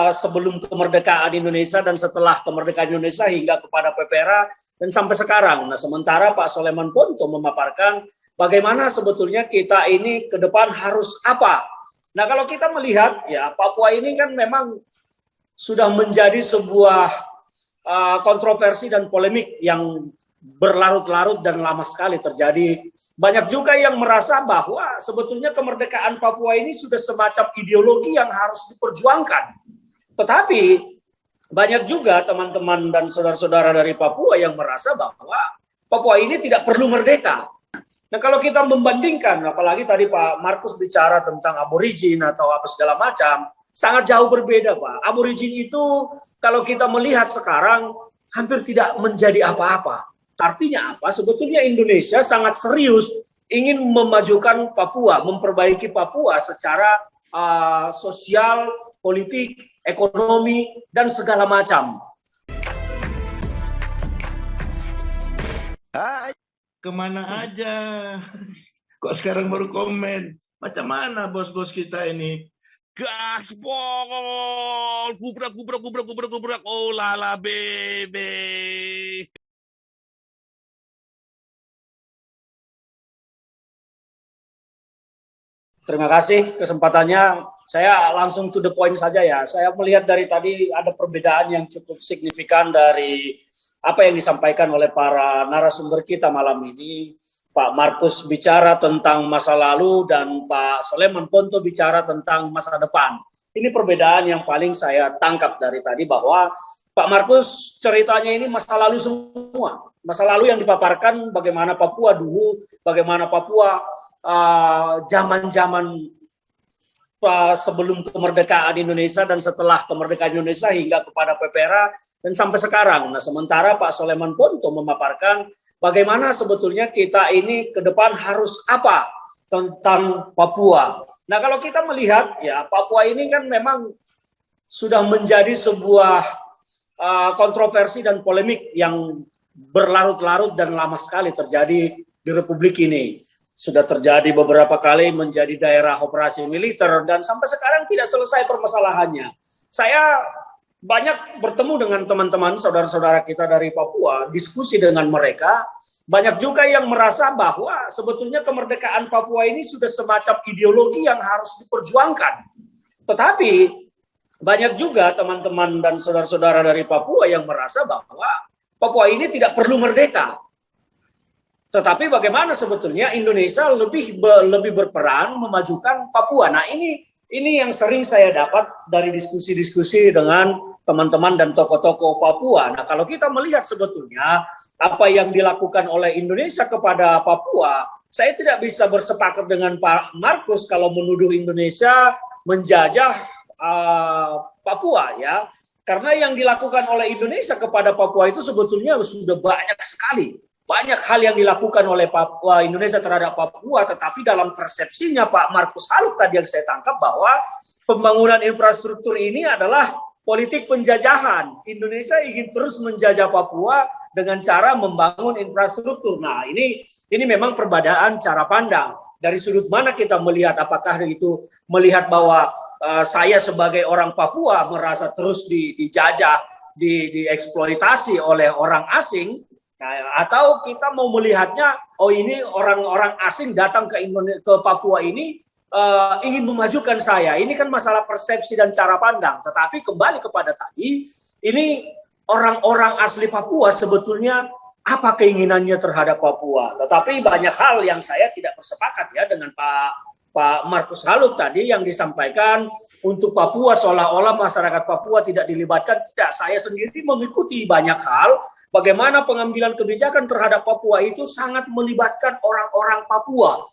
sebelum kemerdekaan Indonesia dan setelah kemerdekaan Indonesia hingga kepada PPRA dan sampai sekarang. Nah, sementara Pak Soleman Ponto memaparkan bagaimana sebetulnya kita ini ke depan harus apa. Nah, kalau kita melihat ya Papua ini kan memang sudah menjadi sebuah kontroversi dan polemik yang berlarut-larut dan lama sekali terjadi. Banyak juga yang merasa bahwa sebetulnya kemerdekaan Papua ini sudah semacam ideologi yang harus diperjuangkan. Tetapi banyak juga teman-teman dan saudara-saudara dari Papua yang merasa bahwa Papua ini tidak perlu merdeka. Nah, kalau kita membandingkan, apalagi tadi Pak Markus bicara tentang aborigin atau apa segala macam, sangat jauh berbeda, Pak. Aborigin itu kalau kita melihat sekarang hampir tidak menjadi apa-apa. Artinya apa? Sebetulnya Indonesia sangat serius ingin memajukan Papua, memperbaiki Papua secara sosial, politik, ekonomi, dan segala macam. Kemana aja? Kok sekarang baru komen? Macam mana bos-bos kita ini? Gaspol! Gubrak. Oh lala bebe. Terima kasih kesempatannya. Saya langsung to the point saja ya. Saya melihat dari tadi ada perbedaan yang cukup signifikan dari apa yang disampaikan oleh para narasumber kita malam ini. Pak Markus bicara tentang masa lalu dan Pak Soleman Ponto bicara tentang masa depan. Ini perbedaan yang paling saya tangkap dari tadi bahwa Pak Markus ceritanya ini masa lalu semua. Masa lalu yang dipaparkan bagaimana Papua dulu, bagaimana Papua zaman-zaman sebelum kemerdekaan Indonesia dan setelah kemerdekaan Indonesia hingga kepada PPRA dan sampai sekarang. Nah, sementara Pak Soleman Ponto memaparkan bagaimana sebetulnya kita ini ke depan harus apa tentang Papua. Nah, kalau kita melihat ya Papua ini kan memang sudah menjadi sebuah kontroversi dan polemik yang berlarut-larut dan lama sekali terjadi di Republik ini. Sudah terjadi beberapa kali menjadi daerah operasi militer dan sampai sekarang tidak selesai permasalahannya. Saya banyak bertemu dengan teman-teman saudara-saudara kita dari Papua, diskusi dengan mereka. Banyak juga yang merasa bahwa sebetulnya kemerdekaan Papua ini sudah semacam ideologi yang harus diperjuangkan. Tetapi banyak juga teman-teman dan saudara-saudara dari Papua yang merasa bahwa Papua ini tidak perlu merdeka. Tetapi bagaimana sebetulnya Indonesia lebih berperan memajukan Papua. Nah, ini yang sering saya dapat dari diskusi-diskusi dengan teman-teman dan tokoh-tokoh Papua. Nah, kalau kita melihat sebetulnya apa yang dilakukan oleh Indonesia kepada Papua, saya tidak bisa bersepakat dengan Pak Markus kalau menuduh Indonesia menjajah Papua ya. Karena yang dilakukan oleh Indonesia kepada Papua itu sebetulnya sudah banyak sekali. Banyak hal yang dilakukan oleh Papua Indonesia terhadap Papua, tetapi dalam persepsinya Pak Markus Haluk tadi yang saya tangkap bahwa pembangunan infrastruktur ini adalah politik penjajahan. Indonesia ingin terus menjajah Papua dengan cara membangun infrastruktur. Nah, ini memang perbedaan cara pandang. Dari sudut mana kita melihat, apakah itu melihat bahwa saya sebagai orang Papua merasa terus dijajah, dieksploitasi oleh orang asing. Nah, atau kita mau melihatnya, oh ini orang-orang asing datang ke Papua ini ingin memajukan saya. Ini kan masalah persepsi dan cara pandang. Tetapi kembali kepada tadi, ini orang-orang asli Papua sebetulnya apa keinginannya terhadap Papua. Tetapi banyak hal yang saya tidak bersepakat ya dengan Pak Markus Haluk tadi yang disampaikan untuk Papua seolah-olah masyarakat Papua tidak dilibatkan. Tidak, saya sendiri mengikuti banyak hal. Bagaimana pengambilan kebijakan terhadap Papua itu sangat melibatkan orang-orang Papua.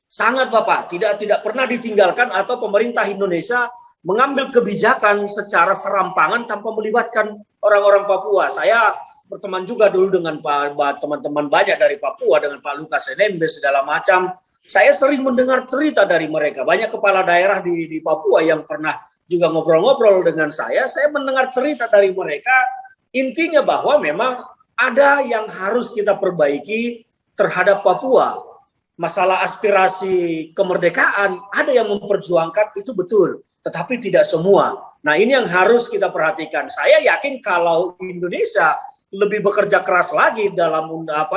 Sangat Bapak, tidak pernah ditinggalkan atau pemerintah Indonesia mengambil kebijakan secara serampangan tanpa melibatkan orang-orang Papua. Saya berteman juga dulu dengan teman-teman banyak dari Papua, dengan Pak Lukas NMB segala macam. Saya sering mendengar cerita dari mereka. Banyak kepala daerah di Papua yang pernah juga ngobrol-ngobrol dengan saya mendengar cerita dari mereka. Intinya bahwa memang ada yang harus kita perbaiki terhadap Papua. masalah aspirasi kemerdekaan, ada yang memperjuangkan itu betul, tetapi tidak semua. Nah, ini yang harus kita perhatikan. Saya yakin kalau Indonesia lebih bekerja keras lagi dalam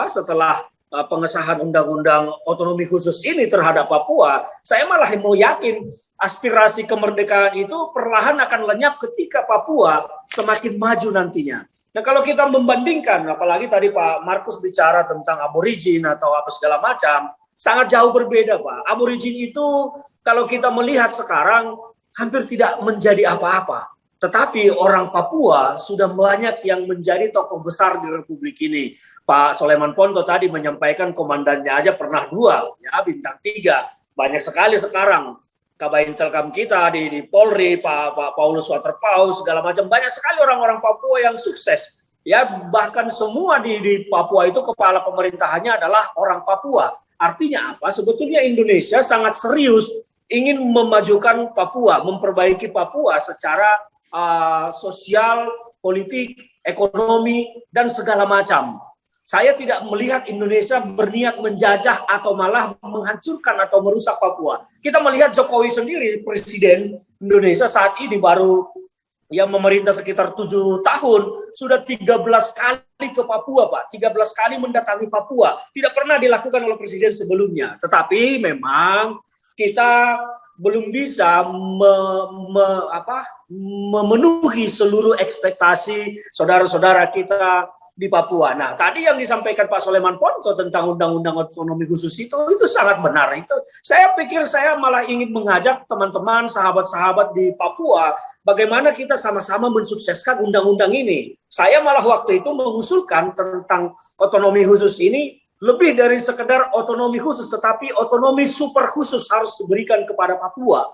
setelah pengesahan undang-undang otonomi khusus ini terhadap Papua, saya malah mau yakin aspirasi kemerdekaan itu perlahan akan lenyap ketika Papua semakin maju nantinya. Nah, kalau kita membandingkan, apalagi tadi Pak Markus bicara tentang aborigin atau apa segala macam, sangat jauh berbeda, Pak. Aborigin itu kalau kita melihat sekarang hampir tidak menjadi apa-apa. Tetapi orang Papua sudah banyak yang menjadi tokoh besar di Republik ini. Pak Soleman Ponto tadi menyampaikan komandannya aja pernah 2, ya bintang 3. Banyak sekali sekarang Kabintelkam kita di Polri, Pak Paulus Waterpaus, segala macam. Banyak sekali orang-orang Papua yang sukses. Ya bahkan semua di Papua itu kepala pemerintahannya adalah orang Papua. Artinya apa? Sebetulnya Indonesia sangat serius ingin memajukan Papua, memperbaiki Papua secara sosial, politik, ekonomi, dan segala macam. Saya tidak melihat Indonesia berniat menjajah atau malah menghancurkan atau merusak Papua. Kita melihat Jokowi sendiri, Presiden Indonesia saat ini baru yang memerintah sekitar 7 tahun, sudah 13 kali ke Papua, Pak. 13 kali mendatangi Papua. Tidak pernah dilakukan oleh Presiden sebelumnya. Tetapi memang kita belum bisa memenuhi seluruh ekspektasi saudara-saudara kita di Papua. Nah, tadi yang disampaikan Pak Soleman Ponto tentang undang-undang otonomi khusus itu sangat benar. Itu saya pikir saya malah ingin mengajak teman-teman, sahabat-sahabat di Papua, bagaimana kita sama-sama mensukseskan undang-undang ini. Saya malah waktu itu mengusulkan tentang otonomi khusus ini lebih dari sekedar otonomi khusus, tetapi otonomi super khusus harus diberikan kepada Papua.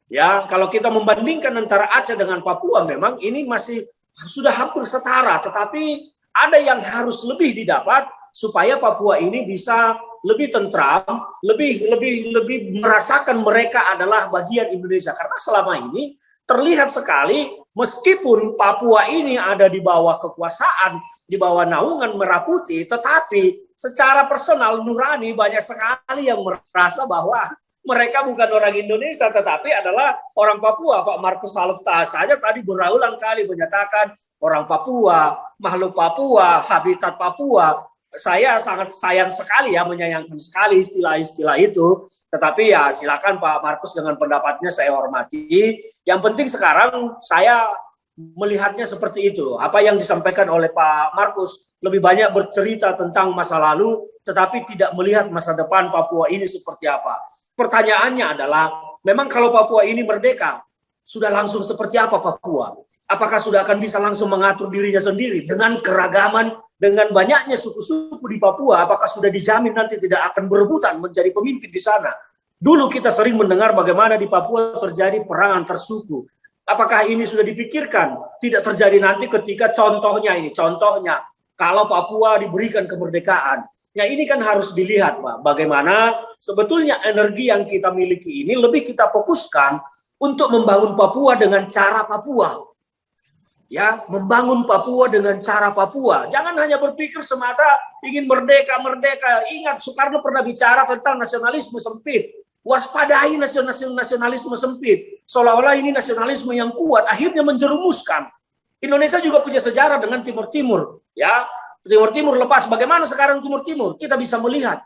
Ya, kalau kita membandingkan antara Aceh dengan Papua, memang ini masih sudah hampir setara, tetapi ada yang harus lebih didapat supaya Papua ini bisa lebih tentram, lebih merasakan mereka adalah bagian Indonesia. Karena selama ini terlihat sekali meskipun Papua ini ada di bawah kekuasaan, di bawah naungan Merah Putih, tetapi secara personal nurani banyak sekali yang merasa bahwa mereka bukan orang Indonesia tetapi adalah orang Papua. Pak Markus Salubta saja tadi berulang kali menyatakan orang Papua, makhluk Papua, habitat Papua. Saya sangat sayang sekali ya, menyayangkan sekali istilah-istilah itu. Tetapi ya silakan Pak Markus dengan pendapatnya saya hormati. Yang penting sekarang saya melihatnya seperti itu. Apa yang disampaikan oleh Pak Markus lebih banyak bercerita tentang masa lalu, tetapi tidak melihat masa depan Papua ini seperti apa. Pertanyaannya adalah, memang kalau Papua ini merdeka, sudah langsung seperti apa Papua? Apakah sudah akan bisa langsung mengatur dirinya sendiri dengan keragaman, dengan banyaknya suku-suku di Papua? Apakah sudah dijamin nanti tidak akan berebutan menjadi pemimpin di sana? Dulu kita sering mendengar bagaimana di Papua terjadi perang antar suku. Apakah ini sudah dipikirkan? Tidak terjadi nanti ketika contohnya kalau Papua diberikan kemerdekaan. Nah ini kan harus dilihat Pak, bagaimana sebetulnya energi yang kita miliki ini lebih kita fokuskan untuk membangun Papua dengan cara Papua. Ya, membangun Papua dengan cara Papua. Jangan hanya berpikir semata ingin merdeka. Ingat Soekarno pernah bicara tentang nasionalisme sempit. Waspadai nasionalisme sempit. Seolah-olah ini nasionalisme yang kuat akhirnya menjerumuskan. Indonesia juga punya sejarah dengan Timur Timur, ya. Timur Timur lepas, bagaimana sekarang Timur Timur? Kita bisa melihat.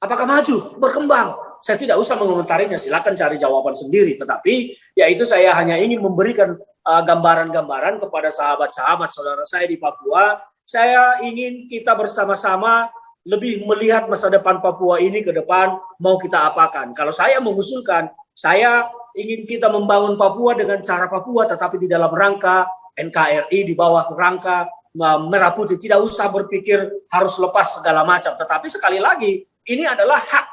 Apakah maju, berkembang? Saya tidak usah mengomentarinya, silakan cari jawaban sendiri. Tetapi, ya itu saya hanya ingin memberikan gambaran-gambaran kepada sahabat-sahabat saudara saya di Papua. Saya ingin kita bersama-sama lebih melihat masa depan Papua ini ke depan mau kita apakan. Kalau saya mengusulkan, saya ingin kita membangun Papua dengan cara Papua, tetapi di dalam rangka NKRI, di bawah rangka Merah Putih. Tidak usah berpikir harus lepas segala macam. Tetapi sekali lagi, ini adalah hak.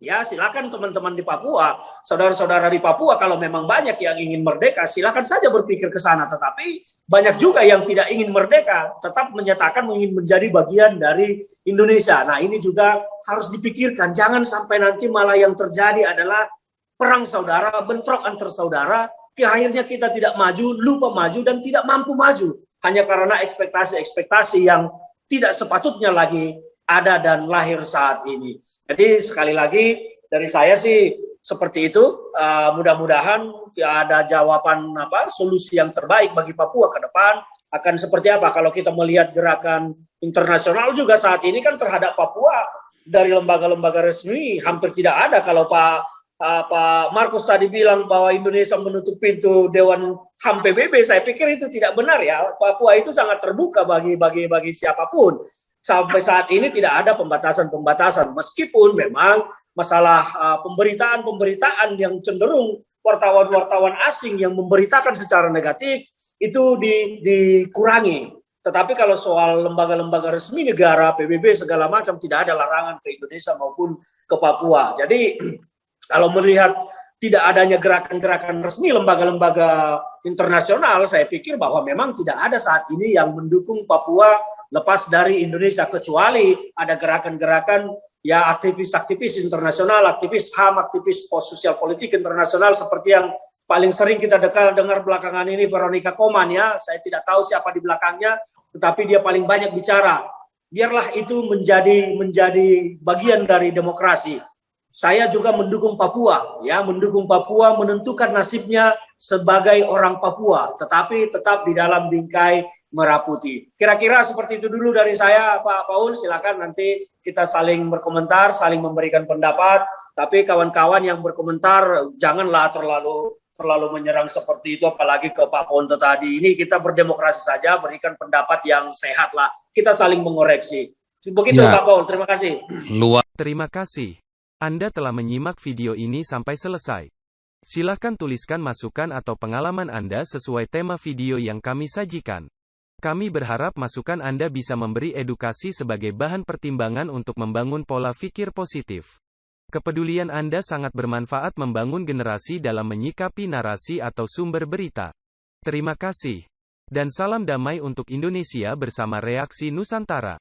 Ya, silakan teman-teman di Papua, saudara-saudara di Papua, kalau memang banyak yang ingin merdeka, silakan saja berpikir ke sana. Tetapi banyak juga yang tidak ingin merdeka, tetap menyatakan ingin menjadi bagian dari Indonesia. Nah, ini juga harus dipikirkan. Jangan sampai nanti malah yang terjadi adalah perang saudara, bentrok antar saudara, akhirnya kita tidak maju, lupa maju, dan tidak mampu maju. Hanya karena ekspektasi-ekspektasi yang tidak sepatutnya lagi ada dan lahir saat ini. Jadi sekali lagi dari saya sih seperti itu. Mudah-mudahan ada jawaban solusi yang terbaik bagi Papua ke depan. Akan seperti apa kalau kita melihat gerakan internasional juga saat ini kan terhadap Papua dari lembaga-lembaga resmi hampir tidak ada. Kalau Pak Markus tadi bilang bahwa Indonesia menutup pintu Dewan HAM PBB, saya pikir itu tidak benar ya. Papua itu sangat terbuka bagi siapapun. Sampai saat ini tidak ada pembatasan-pembatasan, meskipun memang masalah pemberitaan yang cenderung wartawan-wartawan asing yang memberitakan secara negatif itu dikurangi. Tetapi kalau soal lembaga-lembaga resmi negara, PBB segala macam, tidak ada larangan ke Indonesia maupun ke Papua. Jadi kalau melihat tidak adanya gerakan-gerakan resmi lembaga-lembaga internasional, saya pikir bahwa memang tidak ada saat ini yang mendukung Papua lepas dari Indonesia, kecuali ada gerakan-gerakan ya aktivis-aktivis internasional, aktivis HAM, aktivis sosial politik internasional seperti yang paling sering kita dengar belakangan ini Veronica Koman ya. Saya tidak tahu siapa di belakangnya, tetapi dia paling banyak bicara. Biarlah itu menjadi bagian dari demokrasi. Saya juga mendukung Papua, ya, mendukung Papua menentukan nasibnya sebagai orang Papua, tetapi tetap di dalam bingkai merah putih. Kira-kira seperti itu dulu dari saya, Pak Paul. Silakan nanti kita saling berkomentar, saling memberikan pendapat. Tapi kawan-kawan yang berkomentar janganlah terlalu menyerang seperti itu, apalagi ke Pak Ponto tadi. Ini kita berdemokrasi saja, berikan pendapat yang sehat lah. Kita saling mengoreksi. Begitu ya. Pak Paul, terima kasih. Terima kasih. Anda telah menyimak video ini sampai selesai. Silakan tuliskan masukan atau pengalaman Anda sesuai tema video yang kami sajikan. Kami berharap masukan Anda bisa memberi edukasi sebagai bahan pertimbangan untuk membangun pola pikir positif. Kepedulian Anda sangat bermanfaat membangun generasi dalam menyikapi narasi atau sumber berita. Terima kasih. Dan salam damai untuk Indonesia bersama Reaksi Nusantara.